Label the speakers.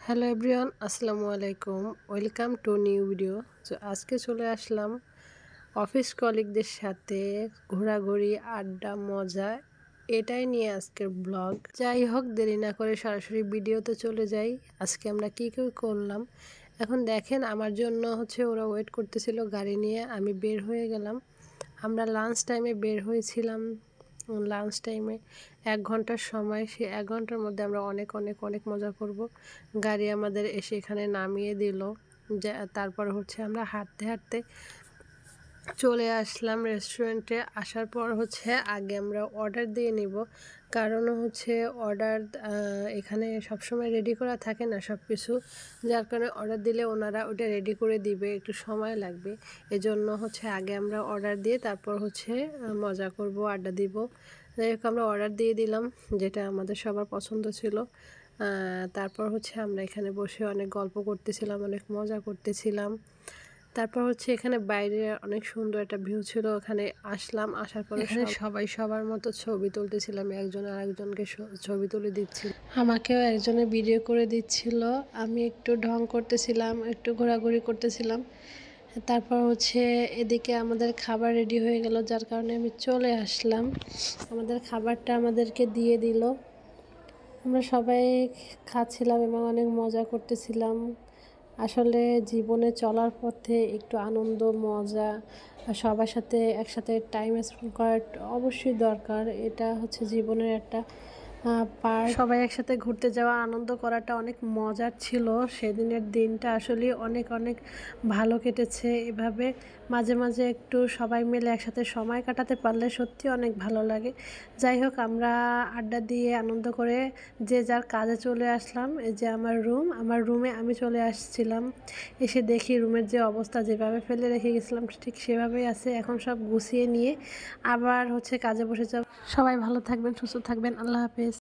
Speaker 1: Hello everyone, আসসালামু আলাইকুম। Welcome to new video. তো আজকে চলে আসলাম অফিস কলিগদের সাথে ঘোরাঘুরি, আড্ডা, মজা এটাই নিয়ে আজকের ব্লগ। যাই হোক, দেরি না করে সরাসরি ভিডিওতে চলে যাই। আজকে আমরা কী কী করলাম এখন দেখেন। আমার জন্য ওরা ওয়েট করতেছিল গাড়ি নিয়ে। আমি বের হয়ে গেলাম। আমরা লাঞ্চ টাইমে বের হয়েছিলাম। লাঞ্চ টাইমে 1 ঘন্টার সময়, সেই 1 ঘন্টার মধ্যে আমরা অনেক অনেক অনেক মজা করব। গাড়ি আমাদের এসে এখানে নামিয়ে দিল। তারপর আমরা হাঁটতে হাঁটতে চলে আসলাম রেস্টুরেন্টে। আসার পর আগে আমরা অর্ডার দিয়ে নিব, কারণ অর্ডার এখানে সবসময় রেডি করা থাকে না সব কিছু, যার কারণে অর্ডার দিলে ওনারা ওটা রেডি করে দিবে, একটু সময় লাগবে। এজন্য আগে আমরা অর্ডার দিয়ে তারপর মজা করব, আড্ডা দিব। যাই হোক, আমরা অর্ডার দিয়ে দিলাম, যেটা আমাদের সবার পছন্দ ছিল। তারপর আমরা এখানে বসে অনেক গল্প করতেছিলাম, অনেক মজা করতেছিলাম। তারপর এখানে বাইরে অনেক সুন্দর একটা ভিউ ছিল। ওখানে আসলাম, আসার পরে এখানে সবাই সবার মতো ছবি তুলতেছিলাম, একজন আরেকজনকে ছবি তুলে দিচ্ছিল, আমাকেও একজনে ভিডিও করে দিচ্ছিল। আমি একটু ঢং করতেছিলাম, একটু ঘোরাঘুরি করতেছিলাম। তারপর এদিকে আমাদের খাবার রেডি হয়ে গেল, যার কারণে আমি চলে আসলাম। আমাদের খাবারটা আমাদেরকে দিয়ে দিল। আমরা সবাই খাচ্ছিলাম এবং অনেক মজা করতেছিলাম। আসলে জীবনে চলার পথে একটু আনন্দ, মজা আর সবার সাথে একসাথে টাইম স্পেন্ড করা অবশ্যই দরকার। এটা জীবনের একটা পার্ট। সবাই একসাথে ঘুরতে যাওয়া, আনন্দ করাটা অনেক মজার ছিল। সেদিনের দিনটা আসলে অনেক অনেক ভালো কেটেছে। এভাবে মাঝে মাঝে একটু সবাই মিলে একসাথে সময় কাটাতে পারলে সত্যি অনেক ভালো লাগে। যাই হোক, আমরা আড্ডা দিয়ে আনন্দ করে যে যার কাজে চলে আসলাম। এই যে আমার রুমে আমি চলে আসছিলাম। এসে দেখি রুমের যে অবস্থা, যেভাবে ফেলে রেখে গেছিলাম ঠিক সেভাবেই আছে। এখন সব গুছিয়ে নিয়ে আবার কাজে বসে যাব। সবাই ভালো থাকবেন, সুস্থ থাকবেন। আল্লাহ হাফেজ।